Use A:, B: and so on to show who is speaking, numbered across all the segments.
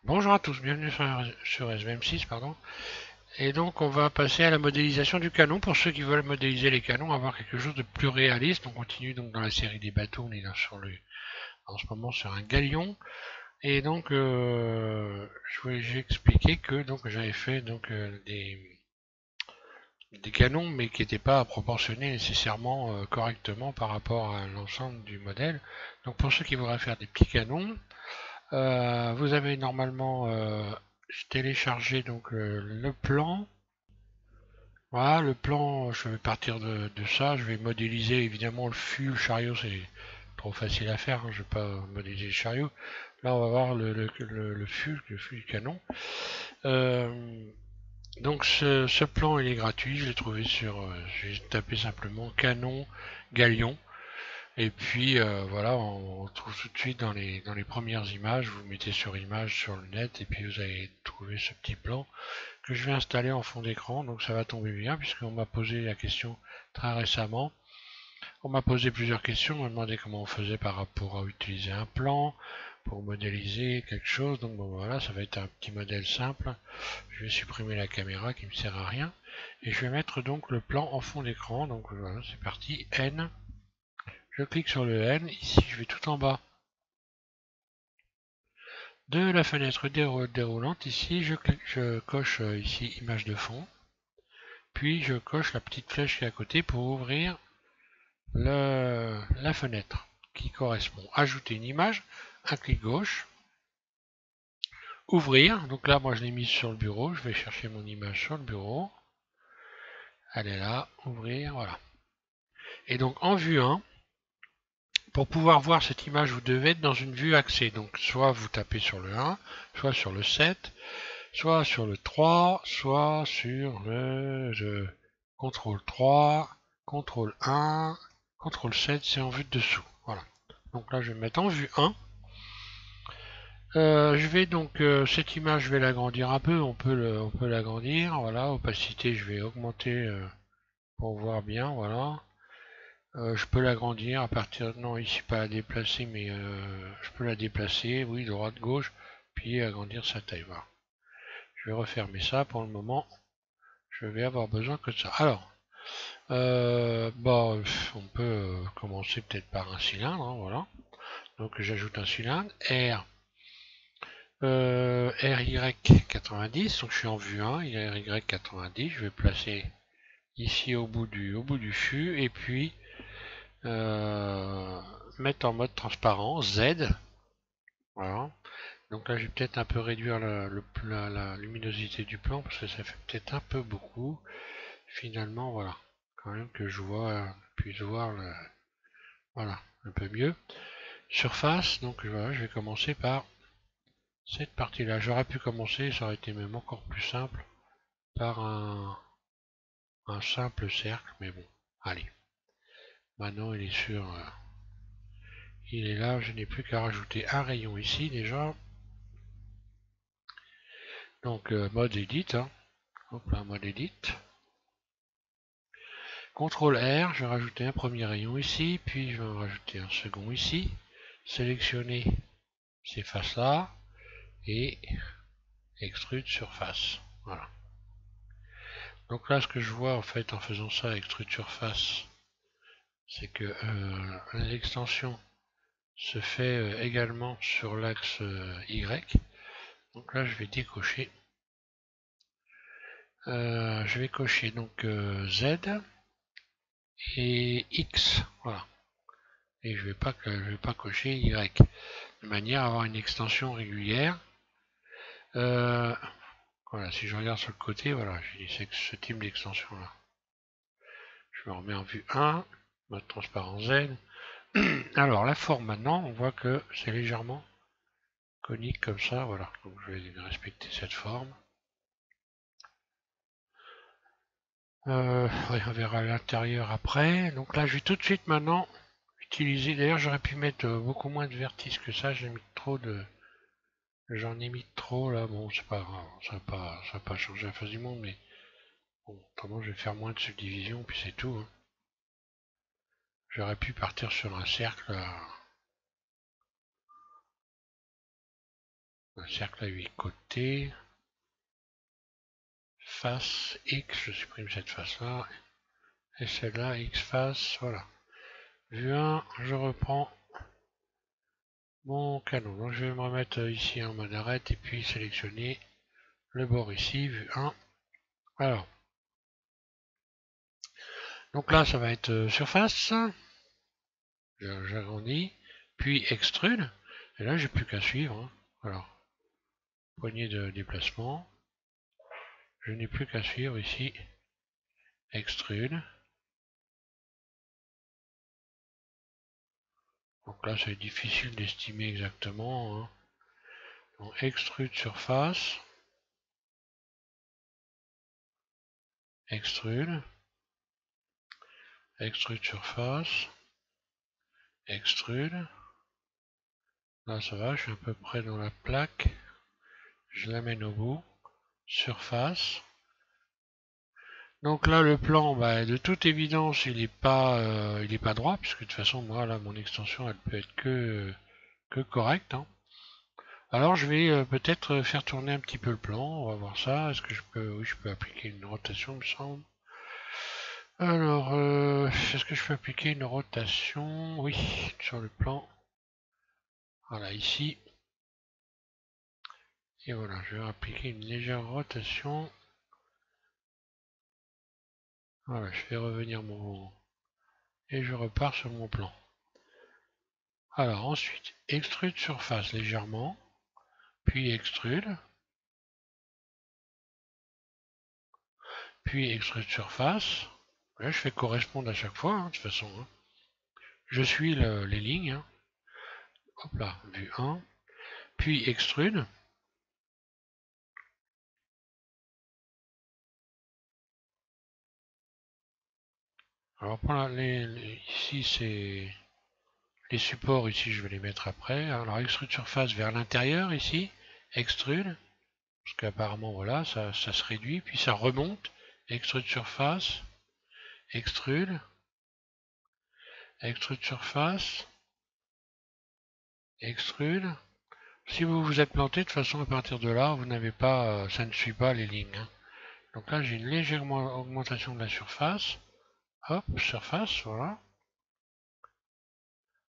A: Bonjour à tous, bienvenue sur SVM6, pardon. Et donc on va passer à la modélisation du canon. Pour ceux qui veulent modéliser les canons, avoir quelque chose de plus réaliste, on continue donc dans la série des bateaux. On est là en ce moment sur un galion. Et donc j'ai expliqué que donc j'avais fait donc des canons, mais qui n'étaient pas proportionnés nécessairement correctement par rapport à l'ensemble du modèle. Donc pour ceux qui voudraient faire des petits canons, vous avez normalement téléchargé donc le plan. Voilà, le plan, je vais partir de ça. Je vais modéliser évidemment le fût, le chariot, c'est trop facile à faire, hein, je ne vais pas modéliser le chariot. Là, on va voir le fût du canon. Euh, donc ce plan, il est gratuit. Je l'ai trouvé j'ai tapé simplement canon galion. Et puis voilà, on trouve tout de suite dans les premières images, vous mettez sur image sur le net et puis vous allez trouver ce petit plan que je vais installer en fond d'écran. Donc ça va tomber bien puisqu'on m'a posé la question très récemment. On m'a posé plusieurs questions, on m'a demandé comment on faisait par rapport à utiliser un plan pour modéliser quelque chose. Donc bon voilà, ça va être un petit modèle simple. Je vais supprimer la caméra qui ne me sert à rien et je vais mettre donc le plan en fond d'écran. Donc voilà, c'est parti. N. Je clique sur le N. Ici, je vais tout en bas de la fenêtre déroulante. Ici, je coche ici image de fond. Puis, je coche la petite flèche qui est à côté pour ouvrir la fenêtre qui correspond. Ajouter une image, un clic gauche. Ouvrir. Donc là, moi, je l'ai mise sur le bureau. Je vais chercher mon image sur le bureau. Elle est là. Ouvrir. Voilà. Et donc, en vue 1, pour pouvoir voir cette image, vous devez être dans une vue axée. Donc, soit vous tapez sur le 1, soit sur le 7, soit sur le 3, soit sur le contrôle 3, contrôle 1, contrôle 7, c'est en vue de dessous. Voilà. Donc là, je vais mettre en vue 1. Je vais donc, cette image, je vais l'agrandir un peu, on peut l'agrandir. Voilà, opacité, je vais augmenter pour voir bien. Voilà. Je peux l'agrandir à partir, non, ici pas la déplacer, mais je peux la déplacer, oui, droite, gauche, puis agrandir sa taille. Voilà. Je vais refermer ça pour le moment. Je vais avoir besoin que de ça. Alors, bah, on peut commencer peut-être par un cylindre, hein, voilà. Donc j'ajoute un cylindre, RY90, donc je suis en vue 1, il y a RY90, je vais placer ici au bout du fût, et puis euh, mettre en mode transparent, Z, voilà. Donc là, je vais peut-être un peu réduire la luminosité du plan, parce que ça fait peut-être un peu beaucoup. Finalement, voilà, quand même que je puisse voir voilà, un peu mieux. Surface, donc voilà, je vais commencer par cette partie-là. J'aurais pu commencer, ça aurait été même encore plus simple, par un simple cercle, mais bon, allez. Maintenant, il est là, je n'ai plus qu'à rajouter un rayon ici déjà. Donc, mode edit, hein. Hop là, mode edit. CTRL R, je vais rajouter un premier rayon ici, puis je vais en rajouter un second ici. Sélectionner ces faces-là et extrude surface. Voilà. Donc là, ce que je vois en fait en faisant ça, extrude surface, c'est que l'extension se fait également sur l'axe Y. Donc là, je vais décocher. Je vais cocher donc Z et X. Voilà. Et je vais pas cocher Y. De manière à avoir une extension régulière. Euh, voilà, si je regarde sur le côté, voilà, j'ai ce type d'extension là. Je me remets en vue 1, mode transparent Z. Alors la forme maintenant, on voit que c'est légèrement conique comme ça, voilà. Donc je vais respecter cette forme. On verra l'intérieur après. Donc là, je vais tout de suite maintenant utiliser. D'ailleurs, j'aurais pu mettre beaucoup moins de vertices que ça. J'en ai mis trop là. Bon, c'est pas grave. Ça va pas changer la face du monde, mais bon, autrement, je vais faire moins de subdivision, puis c'est tout, hein. J'aurais pu partir sur un cercle. le cercle à 8 côtés. Face X, je supprime cette face-là. Et celle-là, X face, voilà. Vue 1, je reprends mon canon. Donc je vais me remettre ici en mode arrête et puis sélectionner le bord ici, vue 1. Alors, donc là ça va être surface, j'agrandis, puis extrude, et là j'ai plus qu'à suivre. Hein. Alors, poignée de déplacement, je n'ai plus qu'à suivre ici, extrude. Donc là c'est difficile d'estimer exactement. Hein. Donc, extrude surface, extrude, extrude surface, extrude. Là ça va, je suis à peu près dans la plaque. Je l'amène au bout. Surface. Donc là le plan, bah, de toute évidence, il est pas droit, puisque de toute façon moi là mon extension elle peut être que correcte. Hein. Alors je vais peut-être faire tourner un petit peu le plan, on va voir ça. Est-ce que je peux, oui, je peux appliquer une rotation, il me semble. Alors, est-ce que je peux appliquer une rotation? Oui, sur le plan. Voilà, ici. Et voilà, je vais appliquer une légère rotation. Voilà, je fais revenir mon... Et je repars sur mon plan. Alors ensuite, extrude surface légèrement, puis extrude surface. Là, je fais correspondre à chaque fois, hein, de toute façon. Hein. Je suis les lignes. Hein. Hop là, vue 1. Puis extrude. Alors pour ici, c'est les supports. Ici, je vais les mettre après. Alors extrude surface vers l'intérieur, ici. Extrude. Parce qu'apparemment, voilà, ça se réduit. Puis ça remonte. Extrude surface. Extrude. Extrude surface. Extrude. Si vous vous êtes planté, de toute façon, à partir de là, vous n'avez pas, ça ne suit pas les lignes. Hein. Donc là, j'ai une légère augmentation de la surface. Hop, surface, voilà.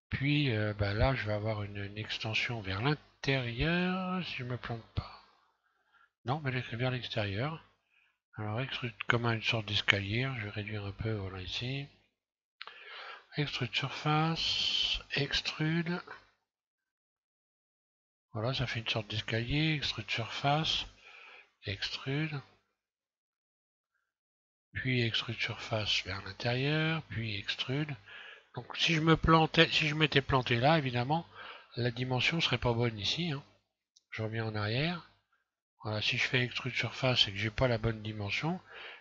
A: Puis bah là, je vais avoir une extension vers l'intérieur, si je ne me plante pas. Non, mais vers l'extérieur. Alors, extrude comme une sorte d'escalier. Je vais réduire un peu, voilà, ici. Extrude surface, extrude. Voilà, ça fait une sorte d'escalier. Extrude surface, extrude. Puis extrude surface vers l'intérieur, puis extrude. Donc si je m'étais planté là, évidemment, la dimension serait pas bonne ici. Hein. Je reviens en arrière. Voilà, si je fais extrude surface et que j'ai pas la bonne dimension,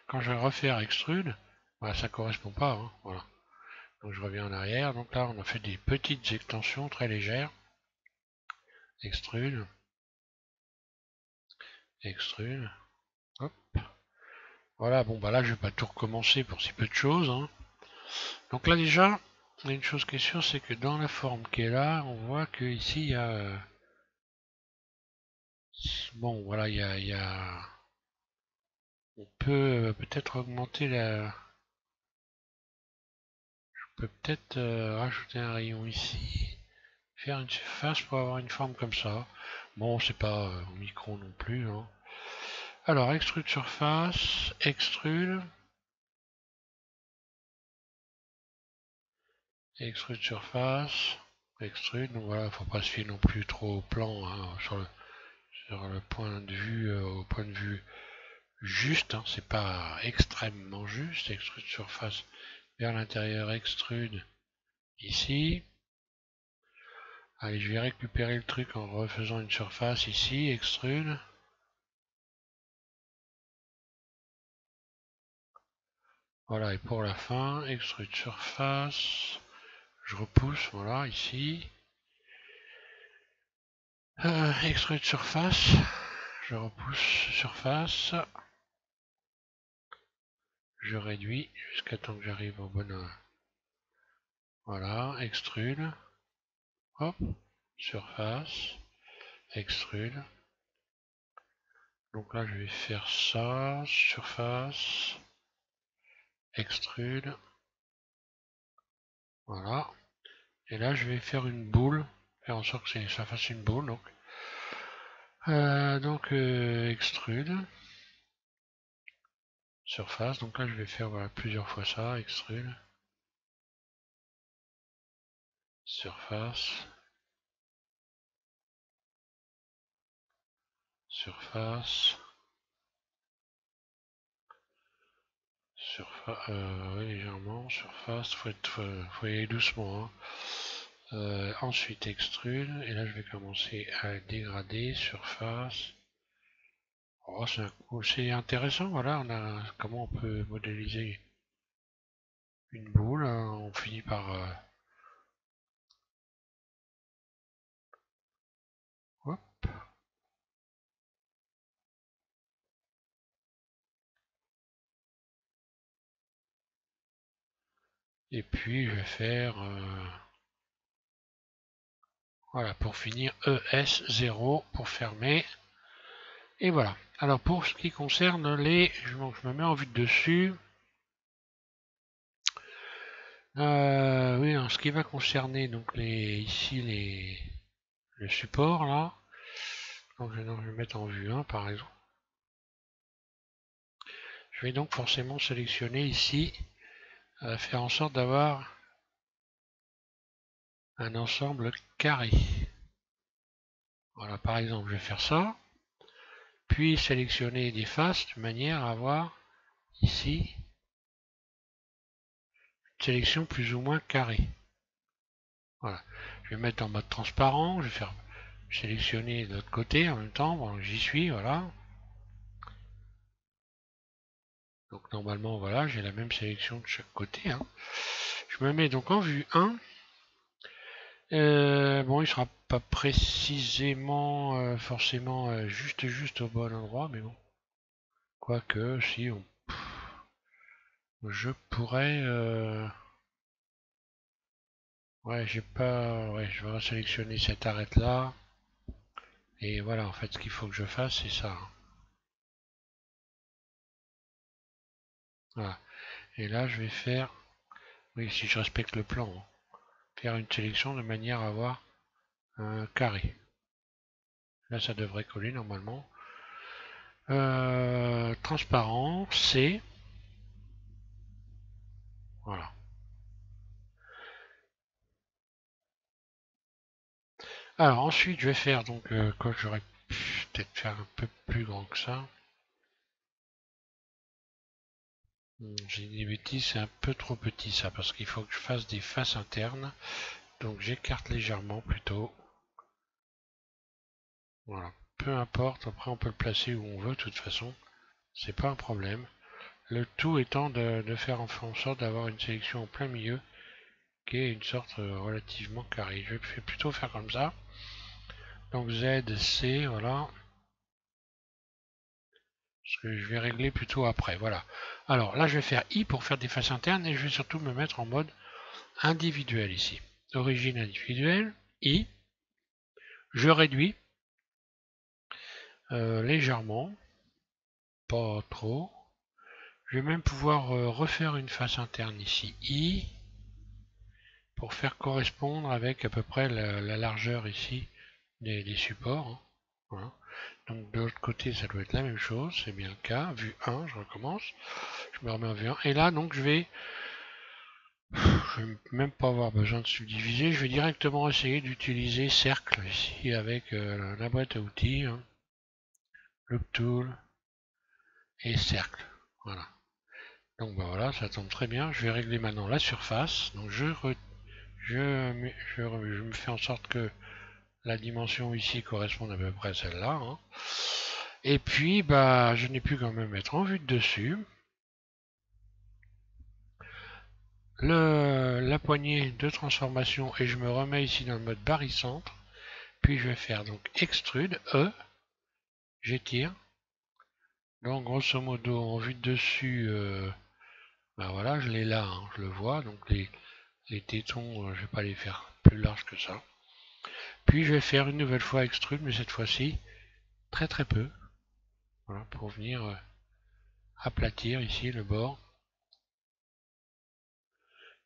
A: quand je vais refaire extrude, voilà, ça correspond pas. Hein. Voilà. Donc je reviens en arrière. Donc là, on a fait des petites extensions très légères. Extrude, extrude. Hop. Voilà, bon bah là je vais pas tout recommencer pour si peu de choses. Hein. Donc là déjà, il y a une chose qui est sûre, c'est que dans la forme qui est là, on voit que ici il y a... bon voilà, il y a... On peut peut-être augmenter la... Je peux peut-être rajouter un rayon ici. Faire une surface pour avoir une forme comme ça. Bon, c'est pas au micron non plus. Hein. Alors, extrude surface, extrude. Extrude surface, extrude. Donc voilà, faut pas se fier non plus trop au plan hein, sur le point de vue, au point de vue juste. Hein, c'est pas extrêmement juste. Extrude surface vers l'intérieur, extrude ici. Allez, je vais récupérer le truc en refaisant une surface ici, extrude. Voilà, et pour la fin, extrude surface. Je repousse, voilà, ici. Extrude surface. Je repousse surface. Je réduis jusqu'à temps que j'arrive au bon... Voilà, extrude. Hop, surface. Extrude. Donc là je vais faire ça, surface, extrude, voilà. Et là je vais faire une boule, faire en sorte que ça fasse une boule. Donc extrude, surface, donc là je vais faire voilà, plusieurs fois ça, extrude, surface, surface, oui, légèrement, surface, faut y aller doucement, hein. Ensuite extrude, et là je vais commencer à dégrader, surface. Oh, c'est intéressant, voilà, on a comment on peut modéliser une boule, hein. On finit par hop. Et puis je vais faire voilà, pour finir ES0 pour fermer. Et voilà. Alors pour ce qui concerne je me mets en vue de dessus. Oui, en ce qui va concerner donc le support là. Donc je vais mettre en vue 1 par exemple. Je vais donc forcément sélectionner ici, faire en sorte d'avoir un ensemble carré. Voilà, par exemple, je vais faire ça, puis sélectionner des faces de manière à avoir ici une sélection plus ou moins carrée. Voilà, je vais mettre en mode transparent, je vais faire sélectionner de l'autre côté en même temps, bon, j'y suis, voilà. Donc normalement, voilà, j'ai la même sélection de chaque côté, hein. Je me mets donc en vue 1. Bon, il sera pas précisément forcément juste au bon endroit, mais bon. Quoique, si je pourrais ouais, j'ai pas. Ouais, je vais sélectionner cette arête là. Et voilà, en fait, ce qu'il faut que je fasse, c'est ça, hein. Voilà. Et là, je vais faire. Oui, si je respecte le plan, hein, faire une sélection de manière à avoir un carré. Là, ça devrait coller normalement. Transparent, C. Voilà. Alors ensuite, je vais faire donc quand j'aurais pu peut-être faire un peu plus grand que ça. J'ai dit des bêtises, c'est un peu trop petit ça, parce qu'il faut que je fasse des faces internes. Donc j'écarte légèrement plutôt. Voilà. Peu importe, après on peut le placer où on veut de toute façon. C'est pas un problème. Le tout étant de faire en sorte d'avoir une sélection en plein milieu qui est une sorte relativement carrée. Je vais plutôt faire comme ça. Donc Z, C, voilà. Ce que je vais régler plutôt après. Voilà. Alors là je vais faire I pour faire des faces internes et je vais surtout me mettre en mode individuel ici. Origine individuelle, I. Je réduis légèrement, pas trop. Je vais même pouvoir refaire une face interne ici, I, pour faire correspondre avec à peu près la largeur ici des supports, hein. Voilà. Donc de l'autre côté, ça doit être la même chose, c'est bien le cas. Vue 1, je recommence. Je me remets en vue 1. Et là, donc, je vais même pas avoir besoin de subdiviser. Je vais directement essayer d'utiliser cercle ici avec la boîte à outils, hein, Loop Tool et cercle. Voilà. Donc bah voilà, ça tombe très bien. Je vais régler maintenant la surface. Donc je me fais en sorte que la dimension ici corresponde à peu près à celle-là, hein. Et puis bah je n'ai plus qu'à me mettre en vue de dessus. La poignée de transformation et je me remets ici dans le mode barycentre. Puis je vais faire donc extrude, E, j'étire. Donc grosso modo en vue de dessus, bah voilà, je l'ai là, hein, je le vois. Donc les tétons, je vais pas les faire plus larges que ça. Puis je vais faire une nouvelle fois extrude, mais cette fois-ci très très peu. Voilà, pour venir aplatir ici le bord.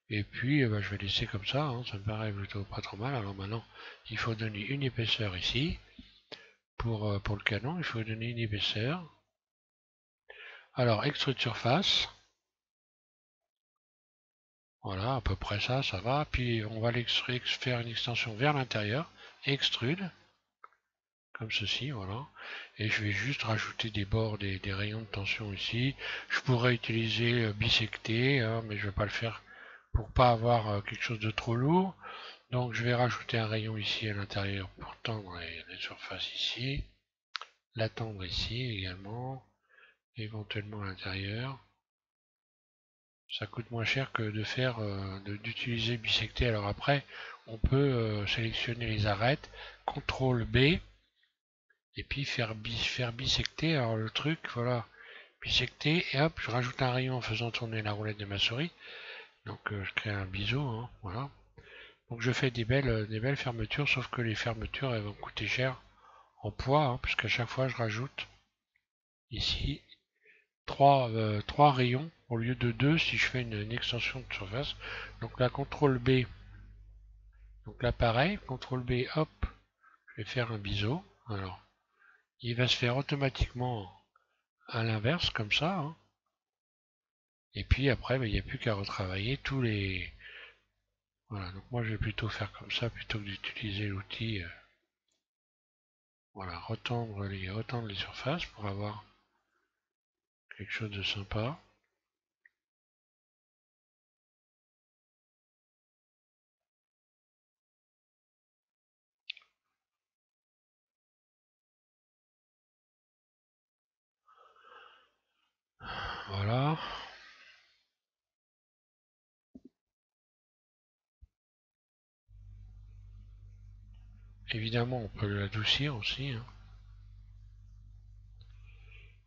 A: Et puis je vais laisser comme ça, hein, ça me paraît plutôt pas trop mal. Alors maintenant, il faut donner une épaisseur ici. Pour le canon, il faut donner une épaisseur. Alors, extrude surface. Voilà, à peu près ça, ça va. Puis on va faire une extension vers l'intérieur. Extrude. Comme ceci, voilà. Et je vais juste rajouter des bords, des rayons de tension ici. Je pourrais utiliser bisecter, hein, mais je ne vais pas le faire pour pas avoir quelque chose de trop lourd. Donc je vais rajouter un rayon ici à l'intérieur pour tendre les surfaces ici. La tendre ici également. Éventuellement à l'intérieur. Ça coûte moins cher que de faire d'utiliser bisecter. Alors après, on peut sélectionner les arêtes, CTRL B, et puis faire bisecter. Alors le truc, voilà, bisecter, et hop, je rajoute un rayon en faisant tourner la roulette de ma souris. Donc je crée un biseau, hein, voilà. Donc je fais des belles fermetures, sauf que les fermetures, elles vont coûter cher en poids, hein, puisqu'à chaque fois je rajoute ici trois rayons au lieu de 2 si je fais une extension de surface. Donc là, CTRL B. Donc là, pareil, CTRL B, hop, je vais faire un biseau. Alors, il va se faire automatiquement à l'inverse, comme ça. Hein. Et puis après, il n'y a plus qu'à retravailler tous les... Voilà, donc moi je vais plutôt faire comme ça, plutôt que d'utiliser l'outil. Voilà, retendre les surfaces pour avoir quelque chose de sympa. Voilà. Évidemment, on peut l'adoucir aussi. Hein.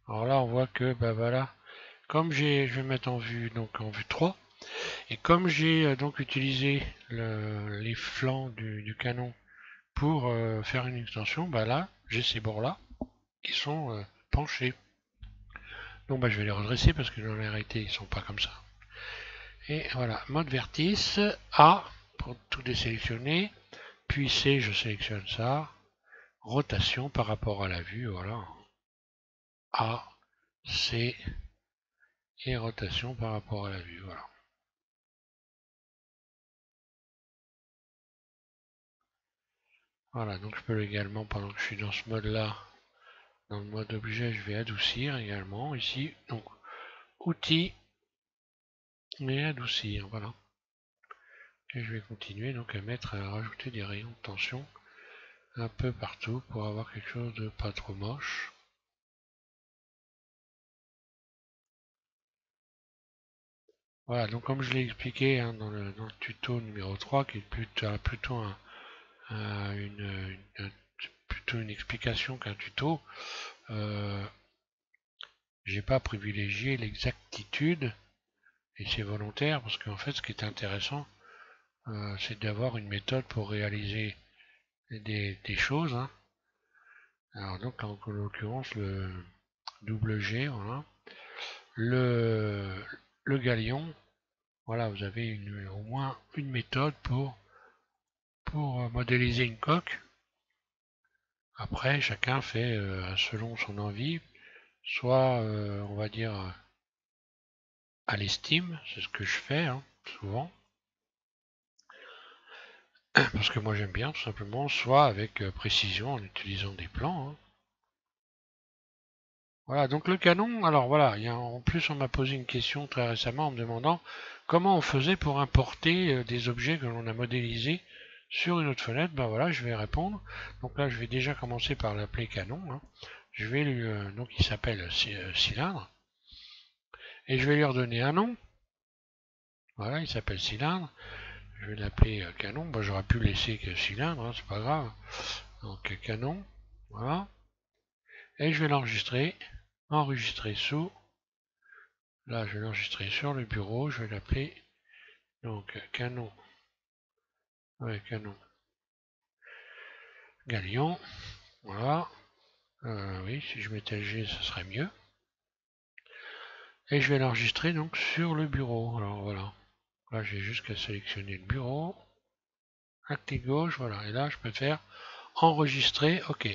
A: Alors là, on voit que, bah voilà, comme je vais mettre en vue, donc en vue 3, et comme j'ai donc utilisé les flancs du canon pour faire une extension, bah là, j'ai ces bords-là qui sont penchés. Donc bah, je vais les redresser parce que dans la réalité, ils sont pas comme ça. Et voilà, mode vertice, A pour tout désélectionner, puis C, je sélectionne ça, rotation par rapport à la vue, voilà, A, C, et rotation par rapport à la vue, voilà. Voilà, donc je peux également, pendant que je suis dans ce mode-là, dans le mode objet, je vais adoucir également ici. Donc, outils et adoucir, voilà. Et je vais continuer donc à rajouter des rayons de tension un peu partout pour avoir quelque chose de pas trop moche. Voilà, donc comme je l'ai expliqué hein, dans le tuto numéro 3, qui est plutôt une explication qu'un tuto, j'ai pas privilégié l'exactitude, et c'est volontaire, parce qu'en fait ce qui est intéressant, c'est d'avoir une méthode pour réaliser des choses. Hein. Alors donc en l'occurrence le double G, voilà. Le, le galion, voilà, vous avez au moins une méthode pour modéliser une coque. Après, chacun fait selon son envie, soit on va dire à l'estime, c'est ce que je fais hein, souvent, parce que moi j'aime bien tout simplement, soit avec précision en utilisant des plans. Hein. Voilà, donc le canon, alors voilà, en plus on m'a posé une question très récemment en me demandant comment on faisait pour importer des objets que l'on a modélisés sur une autre fenêtre. Ben voilà, je vais répondre. Donc là, je vais déjà commencer par l'appeler canon. Hein. Je vais lui, donc il s'appelle cylindre, et je vais lui redonner un nom. Voilà, il s'appelle cylindre. Je vais l'appeler canon. Bon, j'aurais pu laisser que cylindre, hein, c'est pas grave. Donc canon, voilà. Et je vais l'enregistrer. Enregistrer sous. Là, je vais l'enregistrer sur le bureau. Je vais l'appeler donc canon. Ouais, canon. Galion. Voilà. Oui, si je mettais le G, ce serait mieux. Et je vais l'enregistrer donc sur le bureau. Alors voilà. Là, j'ai juste qu'à sélectionner le bureau. Un clic gauche, voilà. Et là, je peux faire enregistrer. OK.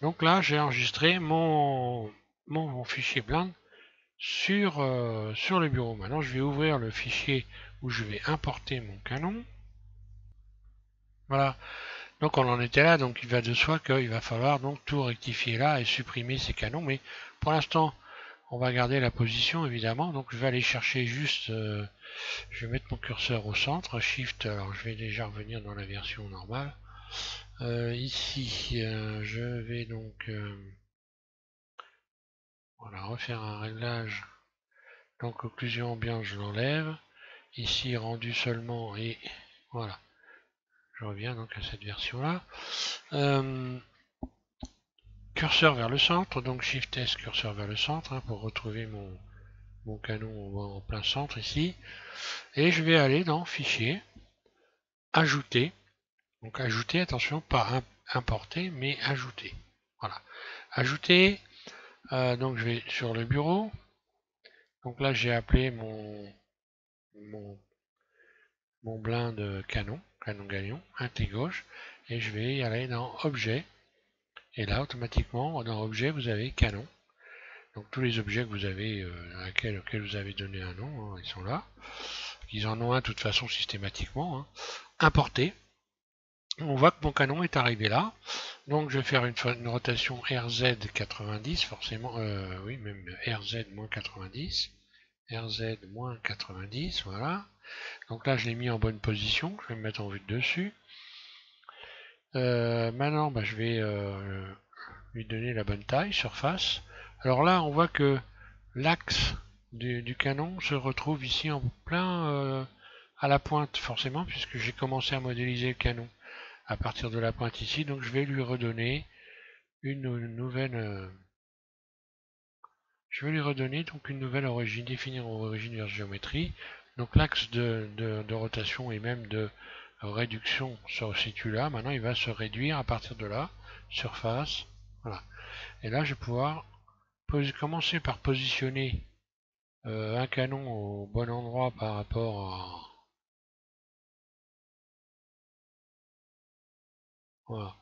A: Donc là, j'ai enregistré mon fichier Blend sur le bureau. Maintenant, je vais ouvrir le fichier où je vais importer mon canon. Voilà. Donc on en était là, donc il va de soi qu'il va falloir donc tout rectifier là et supprimer ces canons. Mais pour l'instant, on va garder la position évidemment. Donc je vais aller chercher juste, je vais mettre mon curseur au centre, Shift. Alors je vais déjà revenir dans la version normale. Ici, je vais donc voilà, refaire un réglage. Donc occlusion ambiante, je l'enlève. Ici rendu seulement et voilà. Je reviens donc à cette version là. Curseur vers le centre, donc Shift S, curseur vers le centre, hein, pour retrouver mon canon en plein centre ici. Et je vais aller dans Fichier, Ajouter. Donc ajouter, attention, pas importer, mais ajouter. Voilà. Ajouter, donc je vais sur le bureau. Donc là j'ai appelé mon blinde canon, canon galion, un clic gauche, et je vais y aller dans Objet. Et là automatiquement dans Objet vous avez canon. Donc tous les objets que vous avez, auxquels vous avez donné un nom, hein, ils sont là. Ils en ont un de toute façon systématiquement. Hein. Importer. On voit que mon canon est arrivé là. Donc je vais faire une rotation RZ90, forcément, oui, même RZ-90. RZ-90, voilà. Donc là je l'ai mis en bonne position, je vais me mettre en vue de dessus. Maintenant je vais lui donner la bonne taille, surface. Alors là on voit que l'axe du canon se retrouve ici en plein à la pointe forcément puisque j'ai commencé à modéliser le canon à partir de la pointe ici, donc je vais lui redonner une nouvelle je vais lui redonner donc une nouvelle origine, définir en origine vers géométrie. Donc l'axe de rotation et même de réduction se situe là. Maintenant il va se réduire à partir de là, surface, voilà. Et là je vais pouvoir commencer par positionner un canon au bon endroit par rapport à voilà,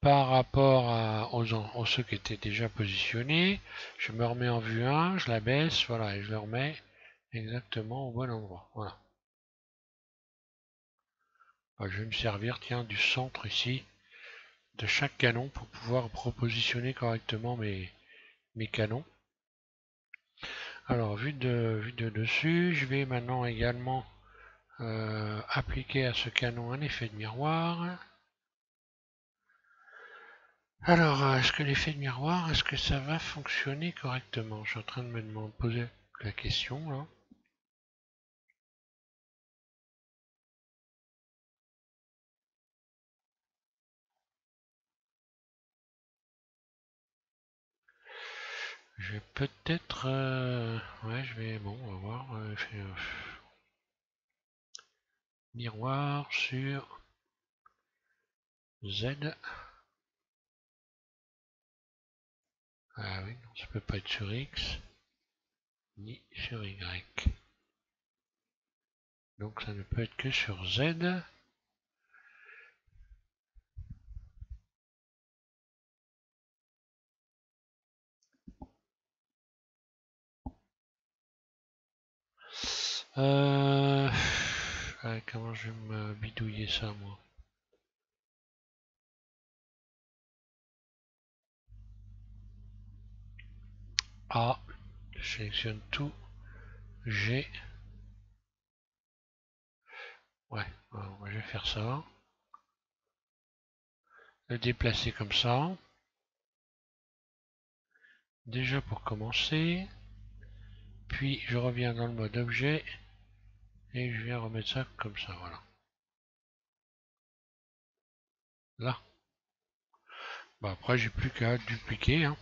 A: par rapport aux ceux qui étaient déjà positionnés. Je me remets en vue 1, je la baisse, voilà, et je le remets exactement au bon endroit. Voilà. Alors, je vais me servir, tiens, du centre ici de chaque canon pour pouvoir repositionner correctement mes canons. Alors, vue de dessus, je vais maintenant également appliquer à ce canon un effet de miroir. Alors, est-ce que l'effet de miroir, est-ce que ça va fonctionner correctement? Je suis en train de me poser la question là. Je vais peut-être... ouais, je vais... Bon, on va voir. Miroir sur Z. Ah oui, non, ça peut pas être sur X, ni sur Y. Donc ça ne peut être que sur Z. Euh... comment je vais me bidouiller ça, moi? A. Je sélectionne tout. G. Ouais, alors, je vais faire ça. Le déplacer comme ça. Déjà pour commencer. Puis je reviens dans le mode objet. Et je viens remettre ça comme ça, voilà. Là. Bah après, j'ai plus qu'à dupliquer. Hein.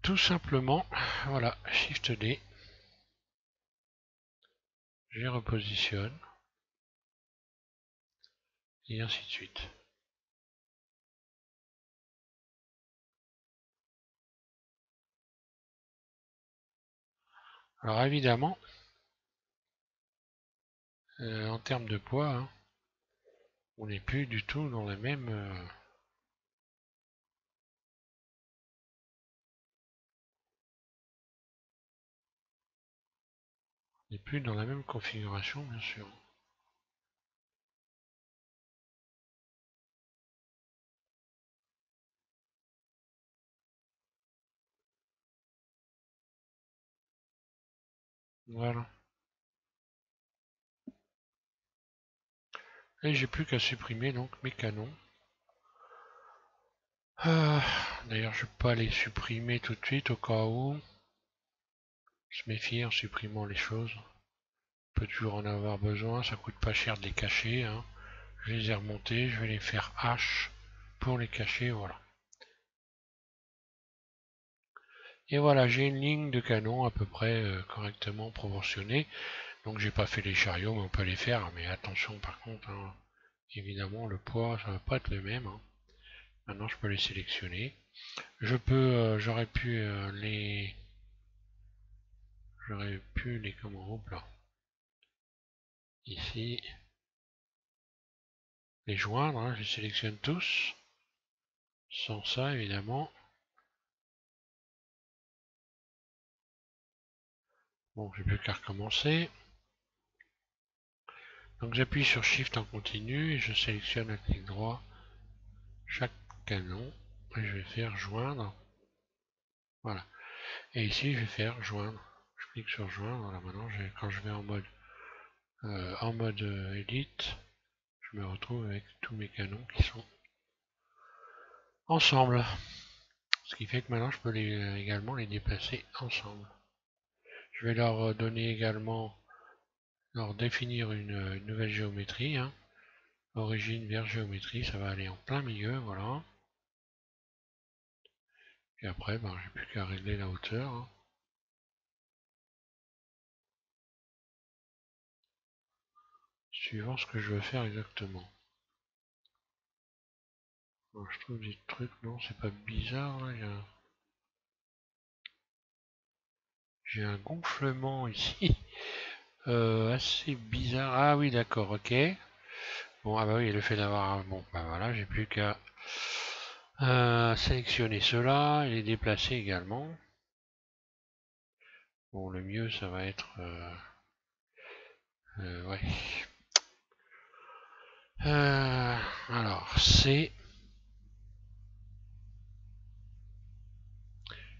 A: Tout simplement, voilà, Shift D. Je repositionne. Et ainsi de suite. Alors évidemment, en termes de poids, hein, on n'est plus du tout dans la même... on n'est plus dans la même configuration, bien sûr. Voilà. Et j'ai plus qu'à supprimer donc mes canons. D'ailleurs, je peux pas les supprimer tout de suite au cas où. Je me méfie en supprimant les choses. On peut toujours en avoir besoin, ça coûte pas cher de les cacher, hein. Je les ai remontés, je vais les faire H pour les cacher, voilà. Et voilà, j'ai une ligne de canon à peu près correctement proportionnée. Donc j'ai pas fait les chariots, mais on peut les faire. Mais attention par contre, hein, évidemment le poids ça va pas être le même, hein. Maintenant je peux les sélectionner. J'aurais pu comment, hop là, ici, les joindre, hein, je les sélectionne tous. Sans ça évidemment. Bon, j'ai plus qu'à recommencer. Donc j'appuie sur Shift en continu et je sélectionne avec clic droit chaque canon et je vais faire joindre. Voilà. Et ici je vais faire joindre. Je clique sur joindre. Voilà, maintenant quand je vais en mode élite, je me retrouve avec tous mes canons qui sont ensemble. Ce qui fait que maintenant je peux également les déplacer ensemble. Je vais leur donner également, leur définir une nouvelle géométrie, hein. Origine vers géométrie, ça va aller en plein milieu, voilà. Et après, ben, j'ai plus qu'à régler la hauteur, hein. Suivant ce que je veux faire exactement. Alors, je trouve des trucs, non, c'est pas bizarre, là, j'ai un gonflement ici, assez bizarre. Ah oui, d'accord, ok. Bon, ah bah oui, le fait d'avoir... Bon, bah voilà, j'ai plus qu'à sélectionner cela et les déplacer également. Bon, le mieux, ça va être... ouais. Alors, C,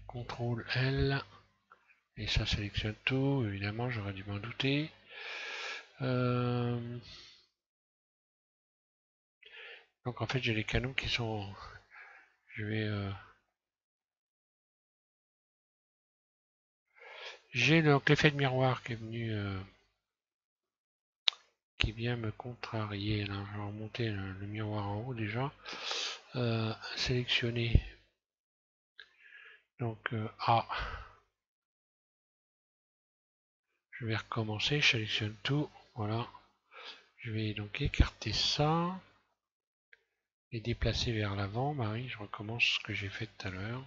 A: CTRL L, et ça sélectionne tout, évidemment, j'aurais dû m'en douter. Donc en fait, j'ai les canons qui sont... Je vais... J'ai donc l'effet de miroir qui est venu... qui vient me contrarier. Là, je vais remonter le miroir en haut déjà. Sélectionner. Donc A. Je vais recommencer, je sélectionne tout. Voilà. Je vais donc écarter ça. Et déplacer vers l'avant. Bah oui, je recommence ce que j'ai fait tout à l'heure.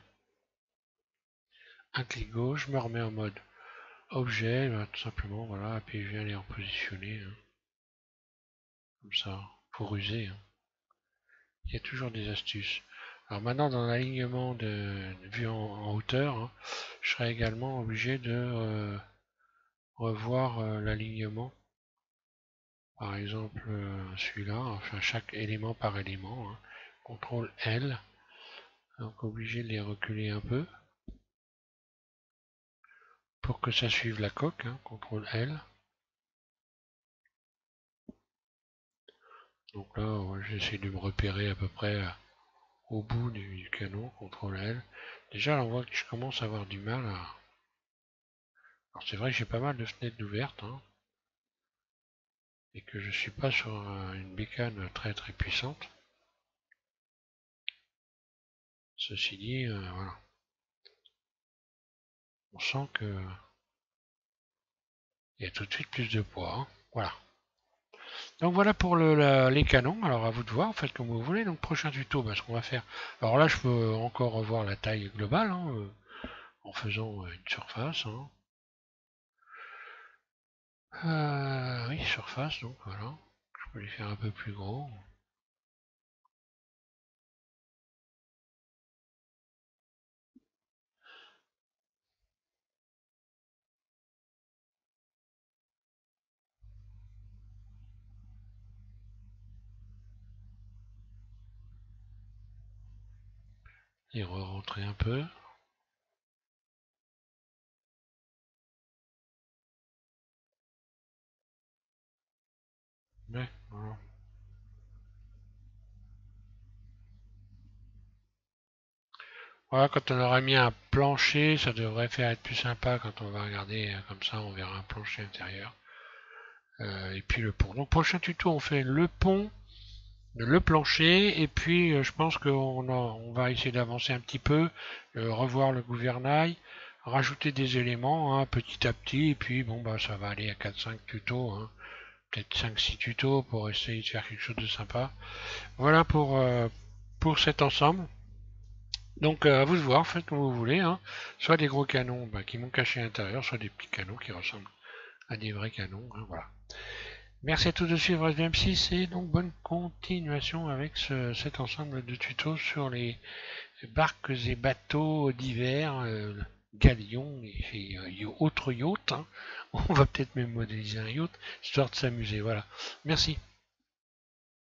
A: Un clic gauche, je me remets en mode objet, bah, tout simplement, voilà, et puis je viens les repositionner, hein, comme ça, pour user, hein. Il y a toujours des astuces. Alors maintenant, dans l'alignement de vue en hauteur, hein, je serai également obligé de revoir l'alignement. Par exemple, celui-là, enfin chaque élément par élément, hein. CTRL L, donc obligé de les reculer un peu pour que ça suive la coque, hein, CTRL L. Donc là, ouais, j'essaie de me repérer à peu près au bout du canon, CTRL L. Déjà, là, on voit que je commence à avoir du mal à... Alors c'est vrai que j'ai pas mal de fenêtres ouvertes, hein, et que je suis pas sur une bécane très très puissante. Ceci dit, voilà. On sent que il y a tout de suite plus de poids, hein. Voilà. Donc voilà pour les canons. Alors à vous de voir, faites comme vous voulez. Donc prochain tuto, ce qu'on va faire. Alors là, je peux encore revoir la taille globale, hein, en faisant une surface, hein. Oui, surface, donc voilà. Je peux les faire un peu plus gros. Et re-rentrer un peu. Ouais, voilà. Voilà, quand on aura mis un plancher, ça devrait faire être plus sympa quand on va regarder comme ça, on verra un plancher intérieur. Et puis le pont. Donc prochain tuto, on fait le pont, le plancher, et puis je pense qu'on va essayer d'avancer un petit peu, revoir le gouvernail, rajouter des éléments hein, petit à petit, et puis bon bah ça va aller à 4-5 tutos, hein, peut-être 5-6 tutos pour essayer de faire quelque chose de sympa. Voilà pour cet ensemble. Donc à vous de voir, faites comme vous voulez, hein. Soit des gros canons bah, qui m'ont caché à l'intérieur, soit des petits canons qui ressemblent à des vrais canons. Hein, voilà. Merci à tous de suivre SVM6 et donc bonne continuation avec cet ensemble de tutos sur les barques et bateaux divers, galions et autres yachts. Hein. On va peut-être même modéliser un yacht, histoire de s'amuser. Voilà. Merci.